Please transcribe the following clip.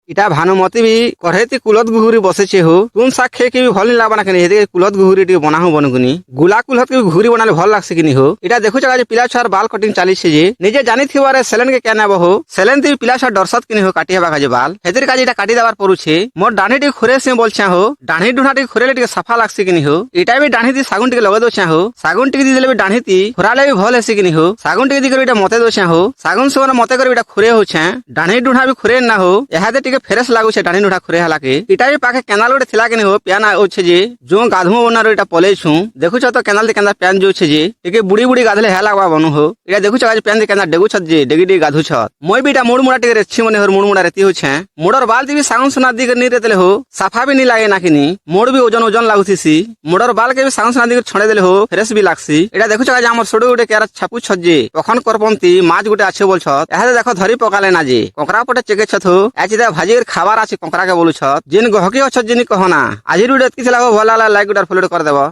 ইটা Bhanumati B কড়াইতে কুলত গুহুরি বসেছে হো তুন শাক খেয়ে কি ভাল লাগবা না কেনি এদিকে কুলত গুহুরি টিকে বনা হো বনগুনি গুলা কুলত কে ঘুরি বনালে ভাল লাগছে কিনি হো এটা দেখুছ যে পিলা ছুয়ার বাল কটিং চালিছে যে নিজে জানি থিবারে সেলেন কে কেন হো সেলেন তি পিলা ছুয়া ডরসত কিনি হো কাটি হবা কাজে বাল হেতির কাজে এটা কাটি দেবার পড়ুছে মোর ডানি টি খুরে সে বলছে হো ডানি ডুনা টি খুরেলে টিকে সাফা লাগছে কিনি হো এটা বি ডানি তি সাগুন টিকে লগে দোছে হো সাগুন টিকে দি দেলে বি ডানি তি খুরালে বি ভাল হেসে কিনি হো সাগুন টিকে দি করে এটা মতে দোছে হো সাগুন সোনা মতে করে এটা খুরে হচ্ছে ডানি ডুনা বি খুরে না হো এহাতে টিকে ফ্রেশ লাগুছে ডানি ডুনা খুরে হালাকে এটা বি পাকে কেনাল গোটে থিলা কিনি হো পিয়ানা ওছে যে जो गाधु बना इटा पलेछु देखुछ तो केनाल दे केना पैन जो छे जे एके बुड़ी बुड़ी गाधले हे लागबा बनु हो इटा देखुछ आज पैन दे केना डेगुछ जे डेगी डेगी गाधु छ मोय बीटा मुड़ मुड़ा टिके रेछि मने हर मुड़ मुड़ा रेति हो छे मुड़र बाल दिबी साउन सुना दी नी रेतले हो साफा भी नी लागे ना किनी मोड़ भी ओजन ओजन लागुथिसी मुड़र बाल के भी साउन सुना दी छणे देले हो फ्रेश भी लागसी इटा देखुछ आज हमर सोडो गुटे केरा छापु छ जे तखन करपंती माछ गुटे आछे बोल छ एहा देखो धरी पकाले ना जे कोकरा पटे चेके छथो आज दे भाजीर खाबार आछे कोकरा के बोलु छ जिन गहकी अछ जिन कहना आज रुडे एतकी लागो भला लाइक गुटार फॉलो कर देबो।